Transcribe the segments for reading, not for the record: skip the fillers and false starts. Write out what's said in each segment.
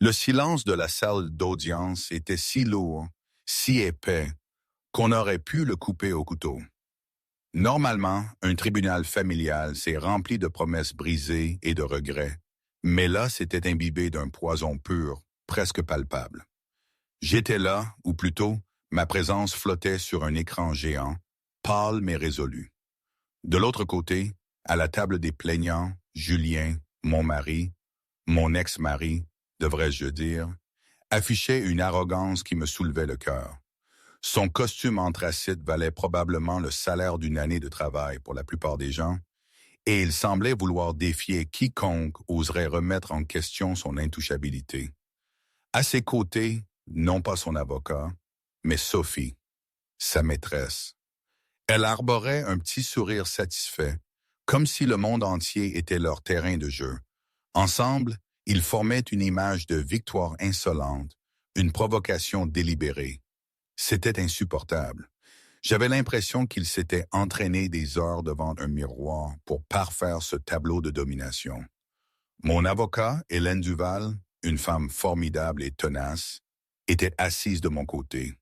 Le silence de la salle d'audience était si lourd, si épais, qu'on aurait pu le couper au couteau. Normalement, un tribunal familial s'est rempli de promesses brisées et de regrets, mais là, c'était imbibé d'un poison pur, presque palpable. J'étais là, ou plutôt, ma présence flottait sur un écran géant, pâle mais résolu. De l'autre côté, à la table des plaignants, Julien, mon mari, mon ex-mari, devrais-je dire, affichait une arrogance qui me soulevait le cœur. Son costume anthracite valait probablement le salaire d'une année de travail pour la plupart des gens, et il semblait vouloir défier quiconque oserait remettre en question son intouchabilité. À ses côtés, non pas son avocat, mais Sophie, sa maîtresse. Elle arborait un petit sourire satisfait, comme si le monde entier était leur terrain de jeu. Ensemble, ils formaient une image de victoire insolente, une provocation délibérée. C'était insupportable. J'avais l'impression qu'ils s'étaient entraînés des heures devant un miroir pour parfaire ce tableau de domination. Mon avocat, Hélène Duval, une femme formidable et tenace, était assise de mon côté.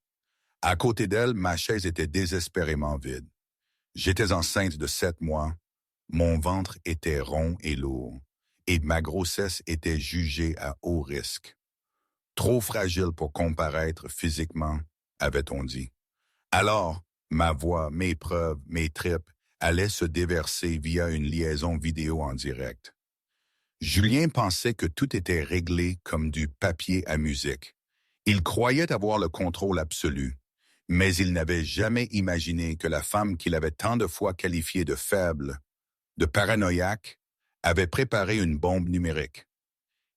À côté d'elle, ma chaise était désespérément vide. J'étais enceinte de 7 mois, mon ventre était rond et lourd, et ma grossesse était jugée à haut risque. Trop fragile pour comparaître physiquement, avait-on dit. Alors, ma voix, mes preuves, mes tripes allaient se déverser via une liaison vidéo en direct. Julien pensait que tout était réglé comme du papier à musique. Il croyait avoir le contrôle absolu, mais il n'avait jamais imaginé que la femme qu'il avait tant de fois qualifiée de faible, de paranoïaque, avait préparé une bombe numérique.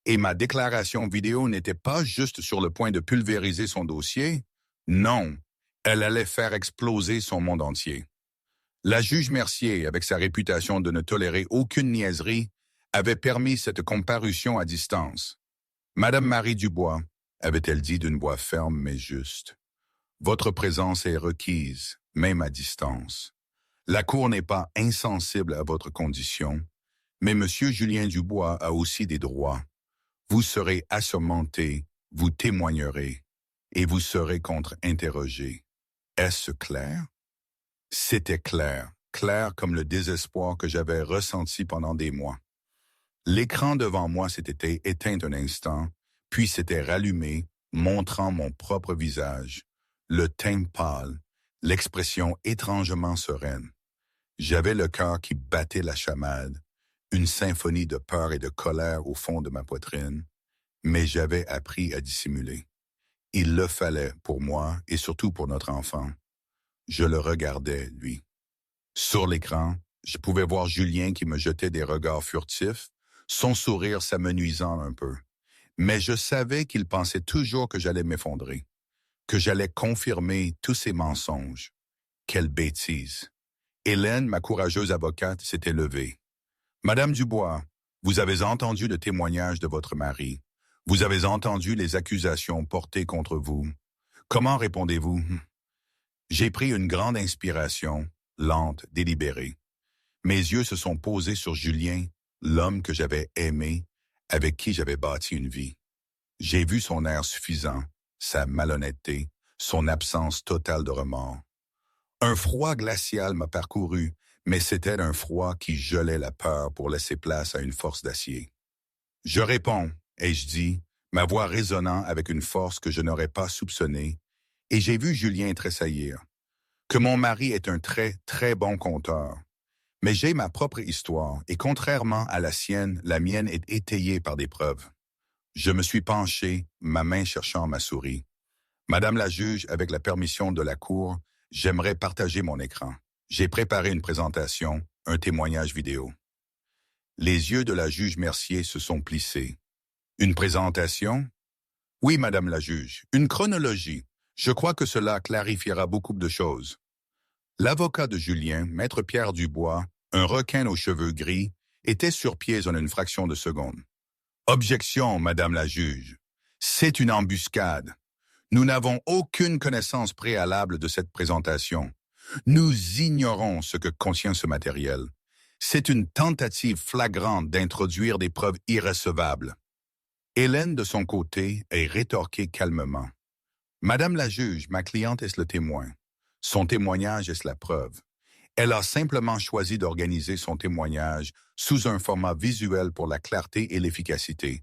Et ma déclaration vidéo n'était pas juste sur le point de pulvériser son dossier, non, elle allait faire exploser son monde entier. La juge Mercier, avec sa réputation de ne tolérer aucune niaiserie, avait permis cette comparution à distance. Madame Marie Dubois, avait-elle dit d'une voix ferme mais juste, votre présence est requise, même à distance. La Cour n'est pas insensible à votre condition, mais Monsieur Julien Dubois a aussi des droits. Vous serez assermenté, vous témoignerez, et vous serez contre-interrogé. Est-ce clair? C'était clair, clair comme le désespoir que j'avais ressenti pendant des mois. L'écran devant moi s'était éteint un instant, puis s'était rallumé, montrant mon propre visage, le teint pâle, l'expression étrangement sereine. J'avais le cœur qui battait la chamade, une symphonie de peur et de colère au fond de ma poitrine, mais j'avais appris à dissimuler. Il le fallait pour moi et surtout pour notre enfant. Je le regardais, lui. Sur l'écran, je pouvais voir Julien qui me jetait des regards furtifs, son sourire s'amenuisant un peu. Mais je savais qu'il pensait toujours que j'allais m'effondrer, que j'allais confirmer tous ses mensonges. Quelle bêtise! Hélène, ma courageuse avocate, s'était levée. « Madame Dubois, vous avez entendu le témoignage de votre mari. Vous avez entendu les accusations portées contre vous. Comment répondez-vous? » J'ai pris une grande inspiration, lente, délibérée. Mes yeux se sont posés sur Julien, l'homme que j'avais aimé, avec qui j'avais bâti une vie. J'ai vu son air suffisant, sa malhonnêteté, son absence totale de remords. Un froid glacial m'a parcouru, mais c'était un froid qui gelait la peur pour laisser place à une force d'acier. Je réponds, ai-je dit, ma voix résonnant avec une force que je n'aurais pas soupçonnée, et j'ai vu Julien tressaillir. Que mon mari est un très, très bon conteur. Mais j'ai ma propre histoire, et contrairement à la sienne, la mienne est étayée par des preuves. Je me suis penché, ma main cherchant ma souris. Madame la juge, avec la permission de la Cour, j'aimerais partager mon écran. J'ai préparé une présentation, un témoignage vidéo. Les yeux de la juge Mercier se sont plissés. Une présentation? Oui, madame la juge, une chronologie. Je crois que cela clarifiera beaucoup de choses. L'avocat de Julien, maître Pierre Dubois, un requin aux cheveux gris, était sur pied en une fraction de seconde. Objection, madame la juge. C'est une embuscade. Nous n'avons aucune connaissance préalable de cette présentation. Nous ignorons ce que contient ce matériel. C'est une tentative flagrante d'introduire des preuves irrecevables. Hélène, de son côté, est rétorquée calmement. Madame la juge, ma cliente est le témoin. Son témoignage est la preuve. Elle a simplement choisi d'organiser son témoignage sous un format visuel pour la clarté et l'efficacité.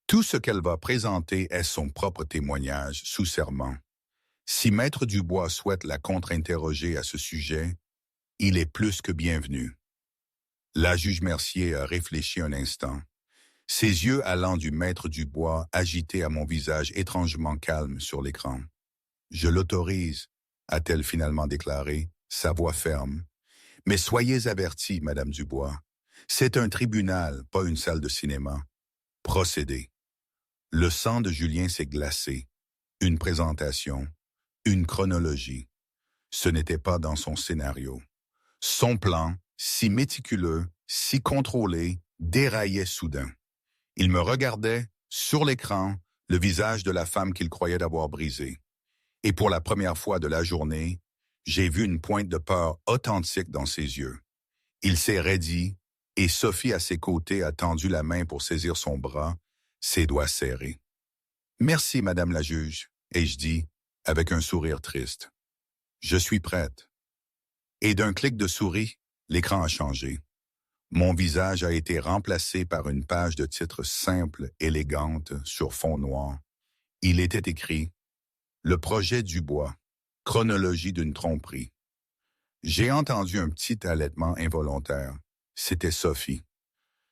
Tout ce qu'elle va présenter est son propre témoignage sous serment. Si Maître Dubois souhaite la contre-interroger à ce sujet, il est plus que bienvenu. La juge Mercier a réfléchi un instant, ses yeux allant du Maître Dubois agités à mon visage étrangement calme sur l'écran. « Je l'autorise », a-t-elle finalement déclaré, sa voix ferme. « Mais soyez avertis, Madame Dubois, c'est un tribunal, pas une salle de cinéma. Procédez. » Le sang de Julien s'est glacé. Une présentation, une chronologie. Ce n'était pas dans son scénario. Son plan, si méticuleux, si contrôlé, déraillait soudain. Il me regardait, sur l'écran, le visage de la femme qu'il croyait avoir brisé. Et pour la première fois de la journée, j'ai vu une pointe de peur authentique dans ses yeux. Il s'est raidi, et Sophie à ses côtés a tendu la main pour saisir son bras, ses doigts serrés. « Merci, Madame la juge », ai-je dit, avec un sourire triste. « Je suis prête. » Et d'un clic de souris, l'écran a changé. Mon visage a été remplacé par une page de titre simple, élégante, sur fond noir. Il était écrit « Le projet Dubois, chronologie d'une tromperie ». J'ai entendu un petit halètement involontaire. C'était Sophie.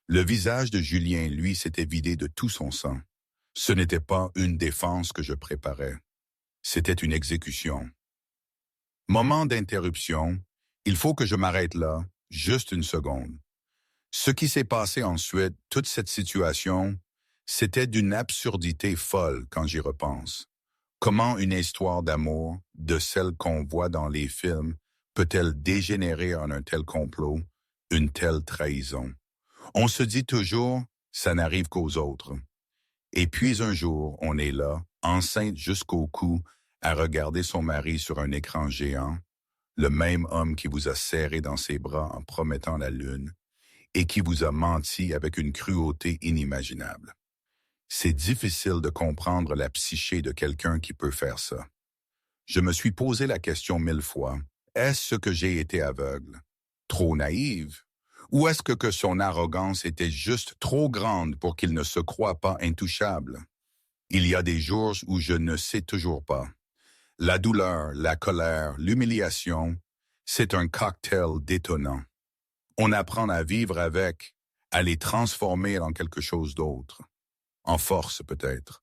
Le visage de Julien, lui, s'était vidé de tout son sang. Ce n'était pas une défense que je préparais. C'était une exécution. Moment d'interruption. Il faut que je m'arrête là, juste une seconde. Ce qui s'est passé ensuite, toute cette situation, c'était d'une absurdité folle quand j'y repense. Comment une histoire d'amour, de celle qu'on voit dans les films, peut-elle dégénérer en un tel complot, une telle trahison? On se dit toujours, ça n'arrive qu'aux autres. Et puis un jour, on est là, enceinte jusqu'au cou, à regarder son mari sur un écran géant, le même homme qui vous a serré dans ses bras en promettant la lune, et qui vous a menti avec une cruauté inimaginable. C'est difficile de comprendre la psyché de quelqu'un qui peut faire ça. Je me suis posé la question 1000 fois, est-ce que j'ai été aveugle? Trop naïve? Ou est-ce que son arrogance était juste trop grande pour qu'il ne se croie pas intouchable? Il y a des jours où je ne sais toujours pas. La douleur, la colère, l'humiliation, c'est un cocktail détonnant. On apprend à vivre avec, à les transformer en quelque chose d'autre. En force peut-être,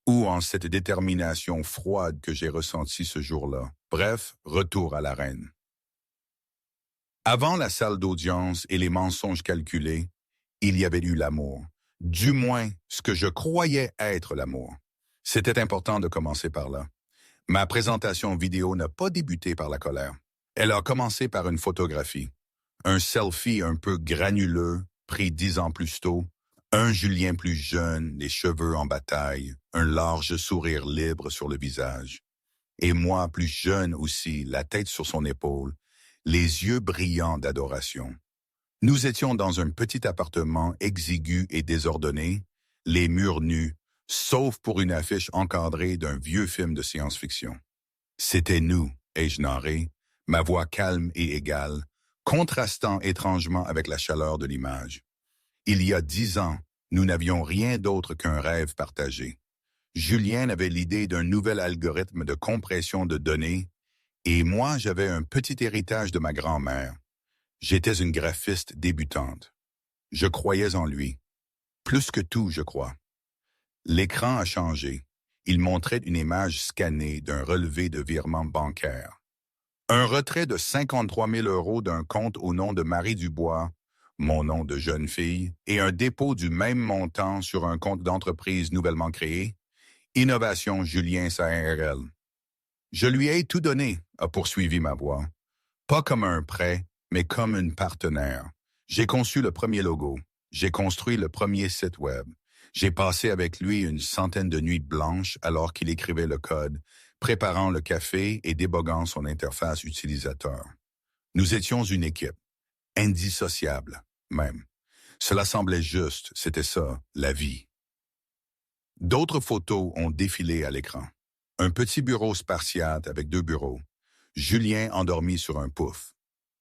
ou en cette détermination froide que j'ai ressentie ce jour-là. Bref, retour à l'arène. Avant la salle d'audience et les mensonges calculés, il y avait eu l'amour. Du moins, ce que je croyais être l'amour. C'était important de commencer par là. Ma présentation vidéo n'a pas débuté par la colère. Elle a commencé par une photographie. Un selfie un peu granuleux, pris 10 ans plus tôt. Un Julien plus jeune, les cheveux en bataille, un large sourire libre sur le visage. Et moi, plus jeune aussi, la tête sur son épaule, les yeux brillants d'adoration. Nous étions dans un petit appartement exigu et désordonné, les murs nus, sauf pour une affiche encadrée d'un vieux film de science-fiction. C'était nous, ai-je narré, ma voix calme et égale, contrastant étrangement avec la chaleur de l'image. Il y a 10 ans, nous n'avions rien d'autre qu'un rêve partagé. Julien avait l'idée d'un nouvel algorithme de compression de données, et moi j'avais un petit héritage de ma grand-mère. J'étais une graphiste débutante. Je croyais en lui. Plus que tout, je crois. L'écran a changé. Il montrait une image scannée d'un relevé de virement bancaire. Un retrait de 53 000 € d'un compte au nom de Marie Dubois, mon nom de jeune fille, et un dépôt du même montant sur un compte d'entreprise nouvellement créé, Innovation Julien SARL. Je lui ai tout donné, a poursuivi ma voix. Pas comme un prêt, mais comme une partenaire. J'ai conçu le premier logo. J'ai construit le premier site web. J'ai passé avec lui une centaine de nuits blanches alors qu'il écrivait le code, préparant le café et déboguant son interface utilisateur. Nous étions une équipe, indissociable même. Cela semblait juste, c'était ça, la vie. D'autres photos ont défilé à l'écran. Un petit bureau spartiate avec 2 bureaux. Julien endormi sur un pouf.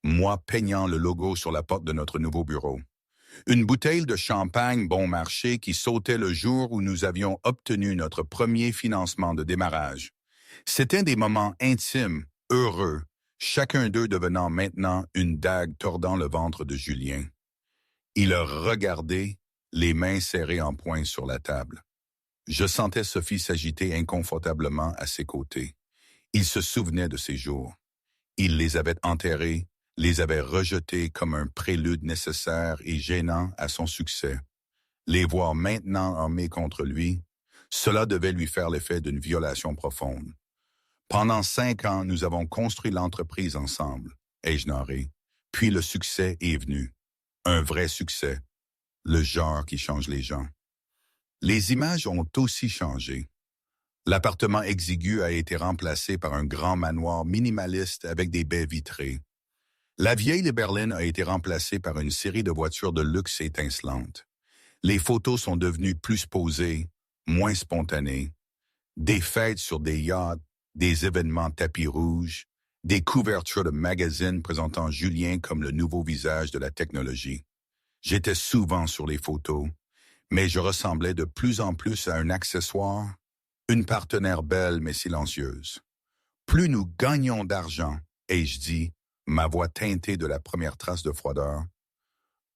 Moi peignant le logo sur la porte de notre nouveau bureau. Une bouteille de champagne bon marché qui sautait le jour où nous avions obtenu notre premier financement de démarrage. C'était des moments intimes, heureux, chacun d'eux devenant maintenant une dague tordant le ventre de Julien. Il a regardé, les mains serrées en poing sur la table. Je sentais Sophie s'agiter inconfortablement à ses côtés. Il se souvenait de ces jours. Il les avait enterrés, les avait rejetés comme un prélude nécessaire et gênant à son succès. Les voir maintenant armés contre lui, cela devait lui faire l'effet d'une violation profonde. Pendant 5 ans, nous avons construit l'entreprise ensemble, ai-je narré. Puis le succès est venu. Un vrai succès. Le genre qui change les gens. Les images ont aussi changé. L'appartement exigu a été remplacé par un grand manoir minimaliste avec des baies vitrées. La vieille berline a été remplacée par une série de voitures de luxe étincelantes. Les photos sont devenues plus posées, moins spontanées. Des fêtes sur des yachts, des événements tapis rouges, des couvertures de magazines présentant Julien comme le nouveau visage de la technologie. J'étais souvent sur les photos, mais je ressemblais de plus en plus à un accessoire, une partenaire belle mais silencieuse. Plus nous gagnions d'argent, ai-je dit, ma voix teintée de la première trace de froideur,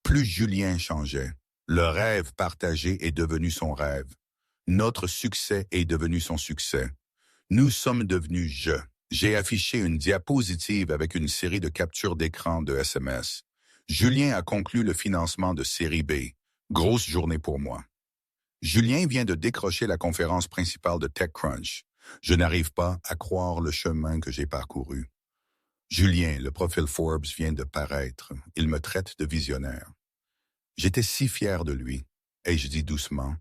plus Julien changeait. Le rêve partagé est devenu son rêve. Notre succès est devenu son succès. Nous sommes devenus je. J'ai affiché une diapositive avec une série de captures d'écran de SMS. Julien a conclu le financement de série B. Grosse journée pour moi. Julien vient de décrocher la conférence principale de TechCrunch. Je n'arrive pas à croire le chemin que j'ai parcouru. Julien, le profil Forbes vient de paraître. Il me traite de visionnaire. J'étais si fier de lui, ai-je dit doucement,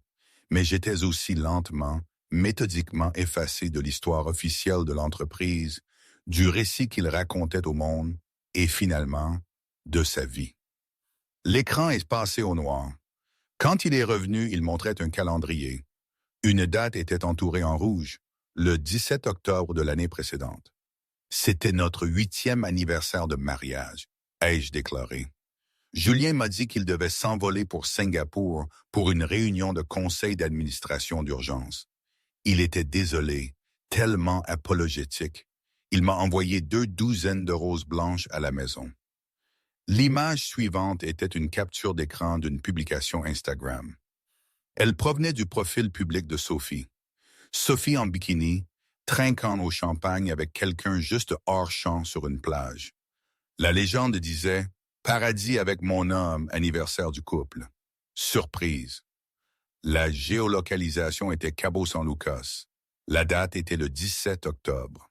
mais j'étais aussi lentement, méthodiquement effacé de l'histoire officielle de l'entreprise, du récit qu'il racontait au monde et finalement, de sa vie. L'écran est passé au noir. Quand il est revenu, il montrait un calendrier. Une date était entourée en rouge, le 17 octobre de l'année précédente. C'était notre 8e anniversaire de mariage, ai-je déclaré. Julien m'a dit qu'il devait s'envoler pour Singapour pour une réunion de conseil d'administration d'urgence. Il était désolé, tellement apologétique. Il m'a envoyé 2 douzaines de roses blanches à la maison. L'image suivante était une capture d'écran d'une publication Instagram. Elle provenait du profil public de Sophie. Sophie en bikini, trinquant au champagne avec quelqu'un juste hors champ sur une plage. La légende disait « Paradis avec mon homme, anniversaire du couple ». Surprise. La géolocalisation était Cabo San Lucas. La date était le 17 octobre.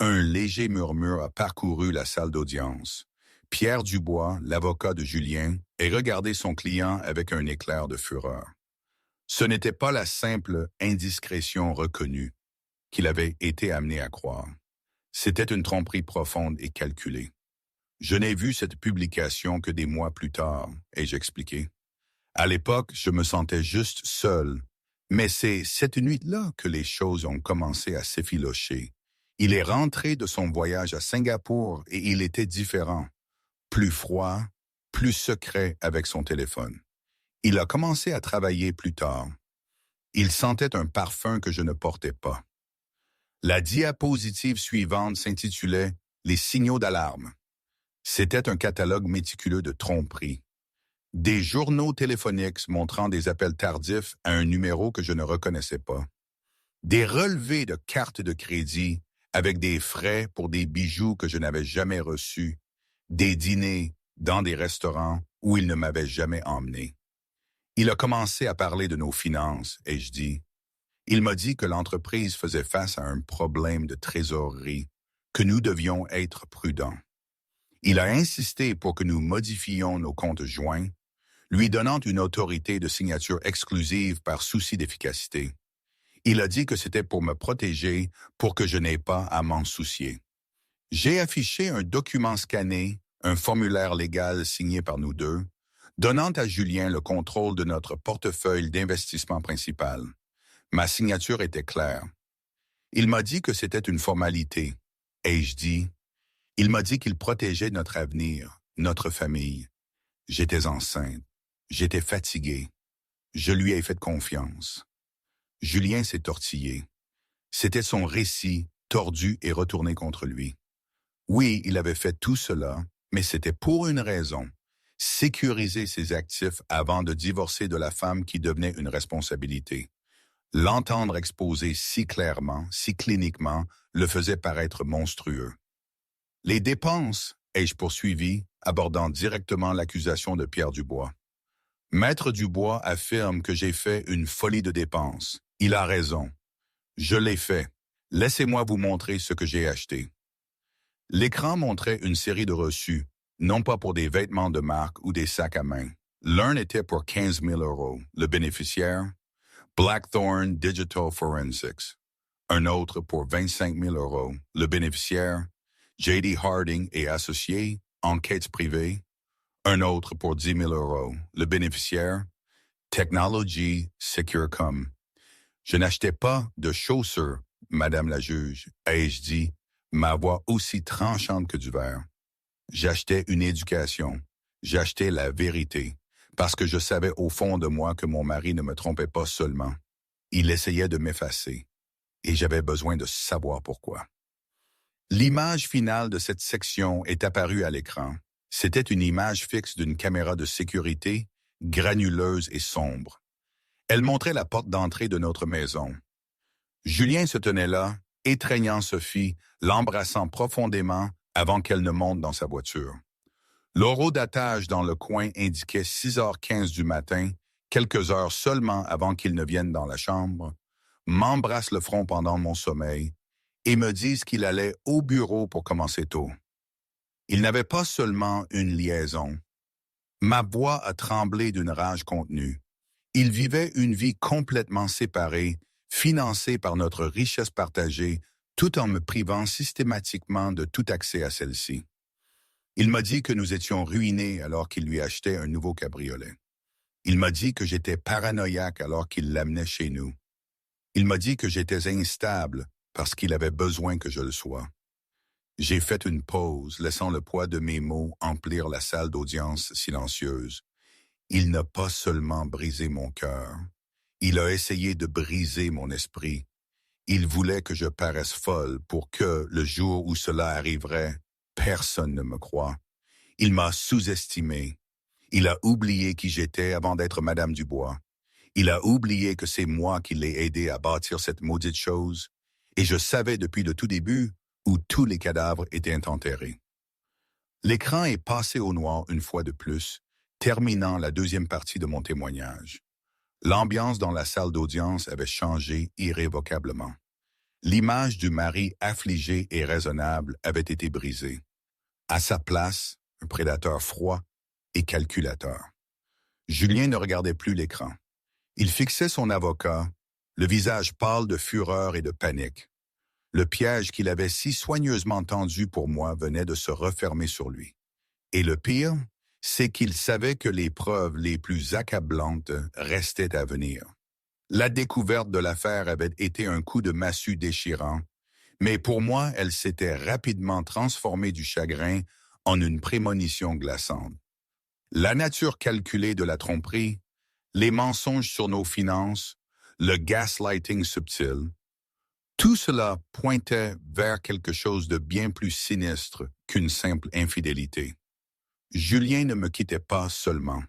Un léger murmure a parcouru la salle d'audience. Pierre Dubois, l'avocat de Julien, a regardé son client avec un éclair de fureur. Ce n'était pas la simple indiscrétion reconnue qu'il avait été amené à croire. C'était une tromperie profonde et calculée. Je n'ai vu cette publication que des mois plus tard, ai-je expliqué. À l'époque, je me sentais juste seul, mais c'est cette nuit-là que les choses ont commencé à s'effilocher. Il est rentré de son voyage à Singapour et il était différent, plus froid, plus secret avec son téléphone. Il a commencé à travailler plus tard. Il sentait un parfum que je ne portais pas. La diapositive suivante s'intitulait « Les signaux d'alarme ». C'était un catalogue méticuleux de tromperies. Des journaux téléphoniques montrant des appels tardifs à un numéro que je ne reconnaissais pas. Des relevés de cartes de crédit avec des frais pour des bijoux que je n'avais jamais reçus. Des dîners dans des restaurants où il ne m'avait jamais emmené. Il a commencé à parler de nos finances, ai-je dit. Il m'a dit que l'entreprise faisait face à un problème de trésorerie, que nous devions être prudents. Il a insisté pour que nous modifiions nos comptes joints, lui donnant une autorité de signature exclusive par souci d'efficacité. Il a dit que c'était pour me protéger, pour que je n'aie pas à m'en soucier. J'ai affiché un document scanné, un formulaire légal signé par nous deux, donnant à Julien le contrôle de notre portefeuille d'investissement principal. Ma signature était claire. Il m'a dit que c'était une formalité. Ai-je dit? Il m'a dit qu'il protégeait notre avenir, notre famille. J'étais enceinte. J'étais fatigué. Je lui ai fait confiance. Julien s'est tortillé. C'était son récit, tordu et retourné contre lui. Oui, il avait fait tout cela, mais c'était pour une raison. Sécuriser ses actifs avant de divorcer de la femme qui devenait une responsabilité. L'entendre exposé si clairement, si cliniquement, le faisait paraître monstrueux. Les dépenses, ai-je poursuivi, abordant directement l'accusation de Pierre Dubois. Maître Dubois affirme que j'ai fait une folie de dépenses. Il a raison. Je l'ai fait. Laissez-moi vous montrer ce que j'ai acheté. L'écran montrait une série de reçus, non pas pour des vêtements de marque ou des sacs à main. L'un était pour 15 000 €, le bénéficiaire, Blackthorn Digital Forensics. Un autre pour 25 000 €, le bénéficiaire, J.D. Harding et associés, enquêtes privées. Un autre pour 10 000 €, le bénéficiaire, Technology Securcom. Je n'achetais pas de chaussures, Madame la juge, ai-je dit, ma voix aussi tranchante que du verre. J'achetais une éducation. J'achetais la vérité, parce que je savais au fond de moi que mon mari ne me trompait pas seulement. Il essayait de m'effacer, et j'avais besoin de savoir pourquoi. L'image finale de cette section est apparue à l'écran. C'était une image fixe d'une caméra de sécurité, granuleuse et sombre. Elle montrait la porte d'entrée de notre maison. Julien se tenait là, étreignant Sophie, l'embrassant profondément avant qu'elle ne monte dans sa voiture. L'horodatage dans le coin indiquait 6h15 du matin, quelques heures seulement avant qu'il ne vienne dans la chambre, m'embrasse le front pendant mon sommeil et me dise qu'il allait au bureau pour commencer tôt. Il n'avait pas seulement une liaison. Ma voix a tremblé d'une rage contenue. Il vivait une vie complètement séparée, financée par notre richesse partagée, tout en me privant systématiquement de tout accès à celle-ci. Il m'a dit que nous étions ruinés alors qu'il lui achetait un nouveau cabriolet. Il m'a dit que j'étais paranoïaque alors qu'il l'amenait chez nous. Il m'a dit que j'étais instable parce qu'il avait besoin que je le sois. J'ai fait une pause, laissant le poids de mes mots emplir la salle d'audience silencieuse. Il n'a pas seulement brisé mon cœur, il a essayé de briser mon esprit. Il voulait que je paraisse folle pour que, le jour où cela arriverait, personne ne me croie. Il m'a sous-estimé. Il a oublié qui j'étais avant d'être Madame Dubois. Il a oublié que c'est moi qui l'ai aidé à bâtir cette maudite chose. Et je savais depuis le tout début où tous les cadavres étaient enterrés. L'écran est passé au noir une fois de plus, terminant la deuxième partie de mon témoignage. L'ambiance dans la salle d'audience avait changé irrévocablement. L'image du mari affligé et raisonnable avait été brisée. À sa place, un prédateur froid et calculateur. Julien ne regardait plus l'écran. Il fixait son avocat, le visage pâle de fureur et de panique. Le piège qu'il avait si soigneusement tendu pour moi venait de se refermer sur lui. Et le pire, c'est qu'il savait que les preuves les plus accablantes restaient à venir. La découverte de l'affaire avait été un coup de massue déchirant, mais pour moi, elle s'était rapidement transformée du chagrin en une prémonition glaçante. La nature calculée de la tromperie, les mensonges sur nos finances, le gaslighting subtil, tout cela pointait vers quelque chose de bien plus sinistre qu'une simple infidélité. Julien ne me quittait pas seulement.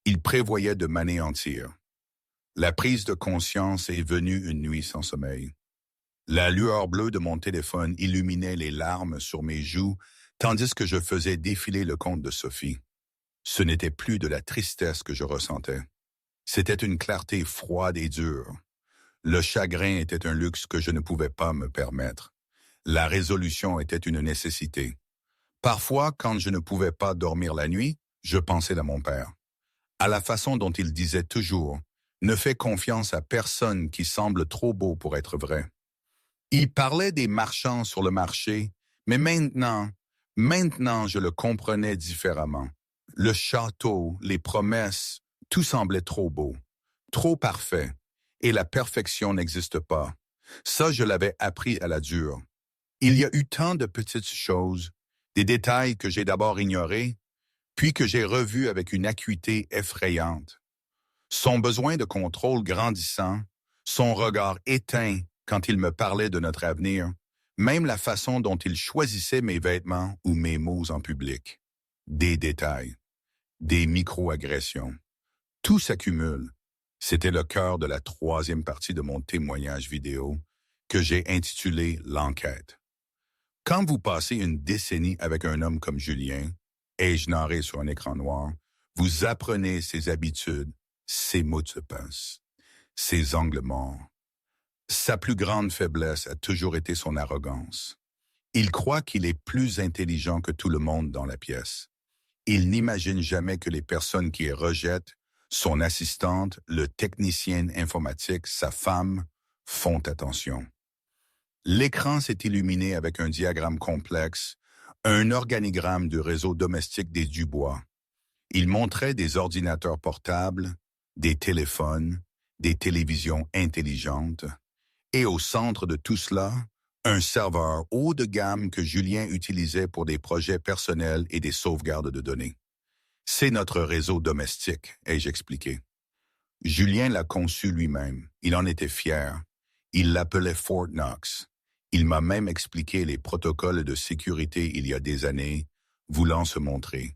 Il prévoyait de m'anéantir. La prise de conscience est venue une nuit sans sommeil. La lueur bleue de mon téléphone illuminait les larmes sur mes joues, tandis que je faisais défiler le compte de Sophie. Ce n'était plus de la tristesse que je ressentais. C'était une clarté froide et dure. Le chagrin était un luxe que je ne pouvais pas me permettre. La résolution était une nécessité. Parfois, quand je ne pouvais pas dormir la nuit, je pensais à mon père. À la façon dont il disait toujours « Ne fais confiance à personne qui semble trop beau pour être vrai ». Il parlait des marchands sur le marché, mais maintenant je le comprenais différemment. Le château, les promesses, tout semblait trop beau, trop parfait, Et la perfection n'existe pas. Ça, je l'avais appris à la dure. Il y a eu tant de petites choses, des détails que j'ai d'abord ignorés, puis que j'ai revus avec une acuité effrayante. Son besoin de contrôle grandissant, son regard éteint quand il me parlait de notre avenir, même la façon dont il choisissait mes vêtements ou mes mots en public. Des détails, des micro-agressions. Tout s'accumule. C'était le cœur de la troisième partie de mon témoignage vidéo que j'ai intitulé L'enquête. Quand vous passez une décennie avec un homme comme Julien, ai-je narré sur un écran noir, vous apprenez ses habitudes, ses mots de passe, ses angles morts. Sa plus grande faiblesse a toujours été son arrogance. Il croit qu'il est plus intelligent que tout le monde dans la pièce. Il n'imagine jamais que les personnes qui rejettent, son assistante, le technicien informatique, sa femme, font attention. L'écran s'est illuminé avec un diagramme complexe, un organigramme du réseau domestique des Dubois. Il montrait des ordinateurs portables, des téléphones, des télévisions intelligentes, et au centre de tout cela, un serveur haut de gamme que Julien utilisait pour des projets personnels et des sauvegardes de données. C'est notre réseau domestique, ai-je expliqué. Julien l'a conçu lui-même. Il en était fier. Il l'appelait Fort Knox. Il m'a même expliqué les protocoles de sécurité il y a des années, voulant se montrer.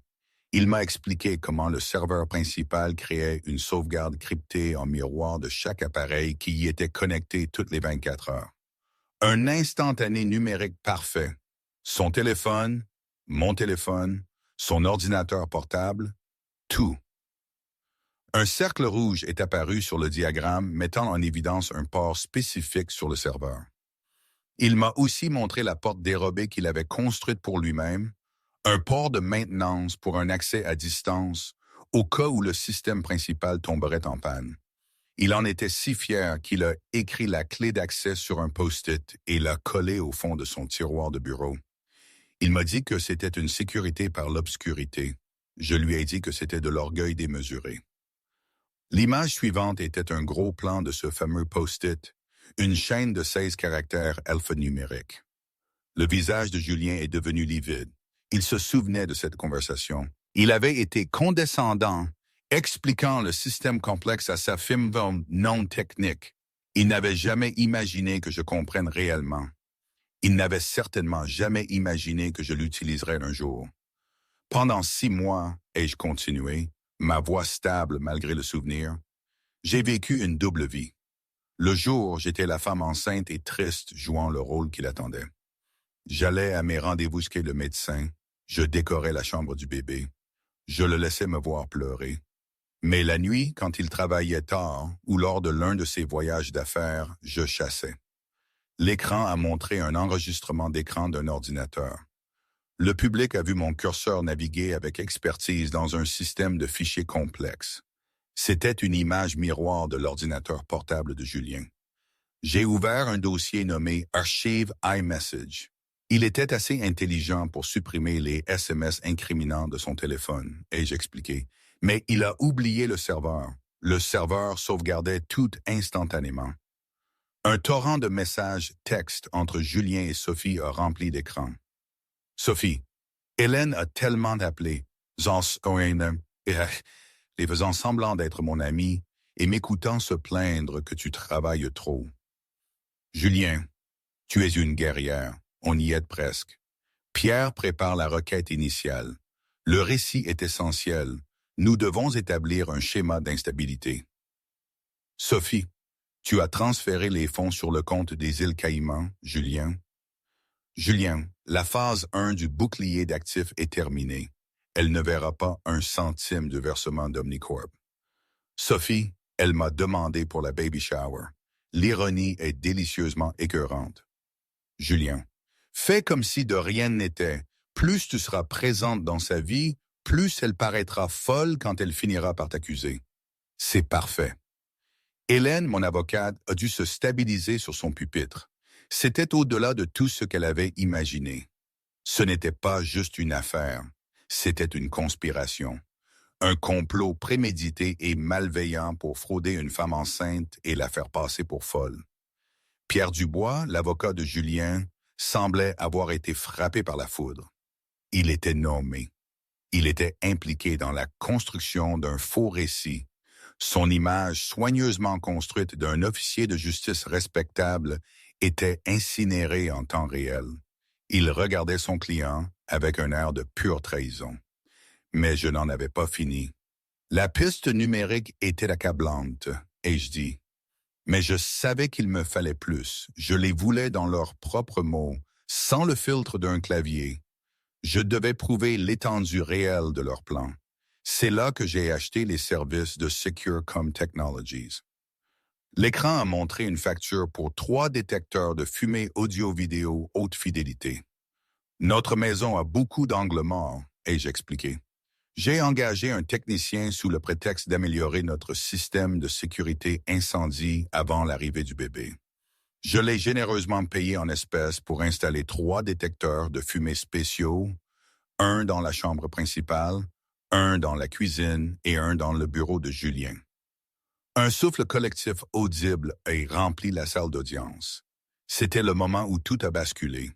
Il m'a expliqué comment le serveur principal créait une sauvegarde cryptée en miroir de chaque appareil qui y était connecté toutes les 24 heures. Un instantané numérique parfait. Son téléphone, mon téléphone, son ordinateur portable, tout. Un cercle rouge est apparu sur le diagramme mettant en évidence un port spécifique sur le serveur. Il m'a aussi montré la porte dérobée qu'il avait construite pour lui-même, un port de maintenance pour un accès à distance au cas où le système principal tomberait en panne. Il en était si fier qu'il a écrit la clé d'accès sur un post-it et l'a collé au fond de son tiroir de bureau. Il m'a dit que c'était une sécurité par l'obscurité. Je lui ai dit que c'était de l'orgueil démesuré. L'image suivante était un gros plan de ce fameux post-it, une chaîne de 16 caractères alphanumériques. Le visage de Julien est devenu livide. Il se souvenait de cette conversation. Il avait été condescendant, expliquant le système complexe à sa firme non technique. Il n'avait jamais imaginé que je comprenne réellement. Il n'avait certainement jamais imaginé que je l'utiliserais un jour. Pendant 6 mois, ai-je continué, ma voix stable malgré le souvenir, j'ai vécu une double vie. Le jour, j'étais la femme enceinte et triste jouant le rôle qui l'attendait. J'allais à mes rendez-vous chez le médecin, je décorais la chambre du bébé, je le laissais me voir pleurer. Mais la nuit, quand il travaillait tard ou lors de l'un de ses voyages d'affaires, je chassais. L'écran a montré un enregistrement d'écran d'un ordinateur. Le public a vu mon curseur naviguer avec expertise dans un système de fichiers complexe. C'était une image miroir de l'ordinateur portable de Julien. J'ai ouvert un dossier nommé Archive iMessage. Il était assez intelligent pour supprimer les SMS incriminants de son téléphone, ai-je expliqué. Mais il a oublié le serveur. Le serveur sauvegardait tout instantanément. Un torrent de messages textes entre Julien et Sophie a rempli l'écran. Sophie, Hélène a tellement appelé, les faisant semblant d'être mon ami et m'écoutant se plaindre que tu travailles trop. Julien, tu es une guerrière, on y est presque. Pierre prépare la requête initiale. Le récit est essentiel. Nous devons établir un schéma d'instabilité. Sophie, tu as transféré les fonds sur le compte des îles Caïmans, Julien. Julien, la phase 1 du bouclier d'actifs est terminée. Elle ne verra pas un centime de versement d'Omnicorp. Sophie, elle m'a demandé pour la baby shower. L'ironie est délicieusement écœurante. Julien, fais comme si de rien n'était. Plus tu seras présente dans sa vie, plus elle paraîtra folle quand elle finira par t'accuser. C'est parfait. Hélène, mon avocate, a dû se stabiliser sur son pupitre. C'était au-delà de tout ce qu'elle avait imaginé. Ce n'était pas juste une affaire, c'était une conspiration. Un complot prémédité et malveillant pour frauder une femme enceinte et la faire passer pour folle. Pierre Dubois, l'avocat de Julien, semblait avoir été frappé par la foudre. Il était nommé. Il était impliqué dans la construction d'un faux récit. Son image soigneusement construite d'un officier de justice respectable était incinérée en temps réel. Il regardait son client avec un air de pure trahison. Mais je n'en avais pas fini. La piste numérique était accablante, ai-je dit. Mais je savais qu'il me fallait plus. Je les voulais dans leurs propres mots, sans le filtre d'un clavier. Je devais prouver l'étendue réelle de leur plan. C'est là que j'ai acheté les services de Secure.com Technologies. L'écran a montré une facture pour 3 détecteurs de fumée audio-vidéo haute fidélité. Notre maison a beaucoup d'angles morts, ai-je expliqué. J'ai engagé un technicien sous le prétexte d'améliorer notre système de sécurité incendie avant l'arrivée du bébé. Je l'ai généreusement payé en espèces pour installer 3 détecteurs de fumée spéciaux, un dans la chambre principale, un dans la cuisine et un dans le bureau de Julien. Un souffle collectif audible a rempli la salle d'audience. C'était le moment où tout a basculé.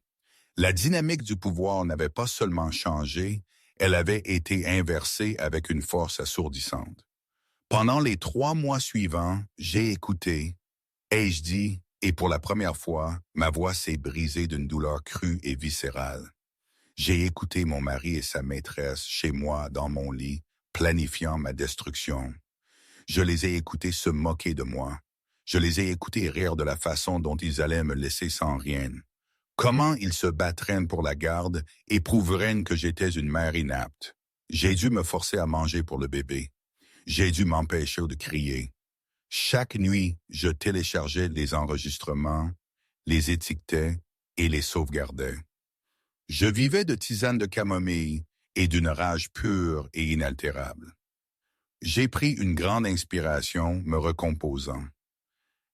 La dynamique du pouvoir n'avait pas seulement changé, elle avait été inversée avec une force assourdissante. Pendant les 3 mois suivants, j'ai écouté, ai-je dit, et pour la première fois, ma voix s'est brisée d'une douleur crue et viscérale. J'ai écouté mon mari et sa maîtresse chez moi dans mon lit, planifiant ma destruction. Je les ai écoutés se moquer de moi. Je les ai écoutés rire de la façon dont ils allaient me laisser sans rien. Comment ils se battraient pour la garde et prouveraient que j'étais une mère inapte. J'ai dû me forcer à manger pour le bébé. J'ai dû m'empêcher de crier. Chaque nuit, je téléchargeais les enregistrements, les étiquetais et les sauvegardais. Je vivais de tisanes de camomille et d'une rage pure et inaltérable. J'ai pris une grande inspiration, me recomposant.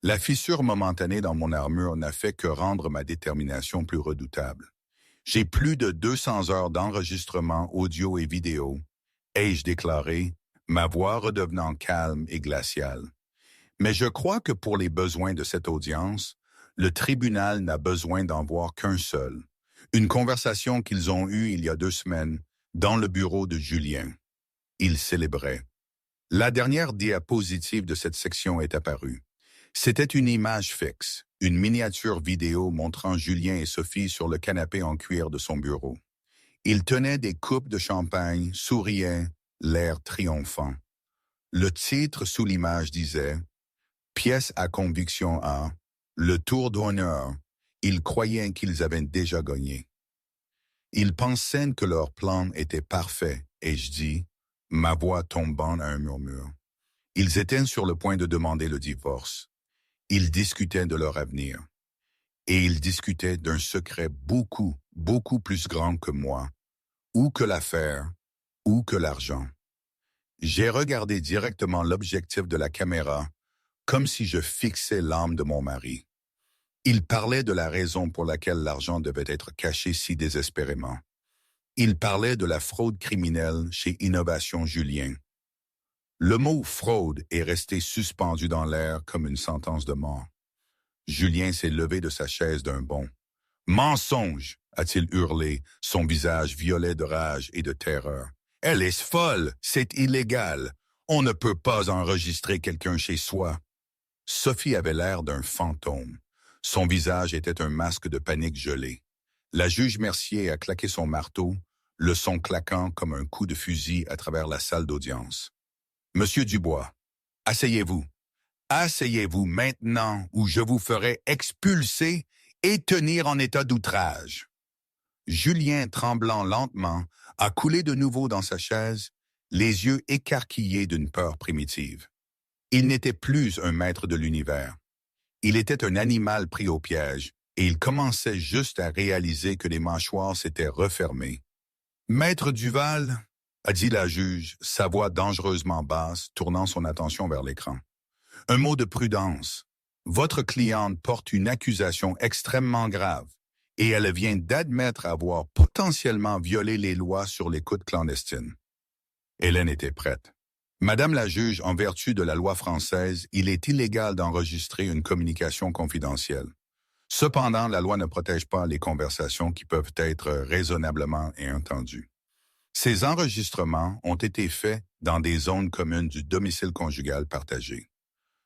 La fissure momentanée dans mon armure n'a fait que rendre ma détermination plus redoutable. J'ai plus de 200 heures d'enregistrement audio et vidéo, ai-je déclaré, ma voix redevenant calme et glaciale. Mais je crois que pour les besoins de cette audience, le tribunal n'a besoin d'en voir qu'un seul. Une conversation qu'ils ont eue il y a 2 semaines dans le bureau de Julien. Ils célébraient. La dernière diapositive de cette section est apparue. C'était une image fixe, une miniature vidéo montrant Julien et Sophie sur le canapé en cuir de son bureau. Ils tenaient des coupes de champagne, souriaient, l'air triomphant. Le titre sous l'image disait « Pièce à conviction à le tour d'honneur ». Ils croyaient qu'ils avaient déjà gagné. Ils pensaient que leur plan était parfait, et je dis, ma voix tombant à un murmure. Ils étaient sur le point de demander le divorce. Ils discutaient de leur avenir. Et ils discutaient d'un secret beaucoup, beaucoup plus grand que moi, ou que l'affaire, ou que l'argent. J'ai regardé directement l'objectif de la caméra, comme si je fixais l'âme de mon mari. Il parlait de la raison pour laquelle l'argent devait être caché si désespérément. Il parlait de la fraude criminelle chez Innovation Julien. Le mot « fraude » est resté suspendu dans l'air comme une sentence de mort. Julien s'est levé de sa chaise d'un bond. « Mensonge !» a-t-il hurlé, son visage violet de rage et de terreur. « Elle est folle, c'est illégal. On ne peut pas enregistrer quelqu'un chez soi. » Sophie avait l'air d'un fantôme. Son visage était un masque de panique gelé. La juge Mercier a claqué son marteau, le son claquant comme un coup de fusil à travers la salle d'audience. « Monsieur Dubois, asseyez-vous. Asseyez-vous maintenant ou je vous ferai expulser et tenir en état d'outrage. » Julien, tremblant lentement, a coulé de nouveau dans sa chaise, les yeux écarquillés d'une peur primitive. Il n'était plus un maître de l'univers. Il était un animal pris au piège, et il commençait juste à réaliser que les mâchoires s'étaient refermées. « Maître Duval, » a dit la juge, sa voix dangereusement basse, tournant son attention vers l'écran. « Un mot de prudence. Votre cliente porte une accusation extrêmement grave, et elle vient d'admettre avoir potentiellement violé les lois sur l'écoute clandestine. Hélène était prête. Madame la juge, en vertu de la loi française, il est illégal d'enregistrer une communication confidentielle. Cependant, la loi ne protège pas les conversations qui peuvent être raisonnablement entendues. Ces enregistrements ont été faits dans des zones communes du domicile conjugal partagé.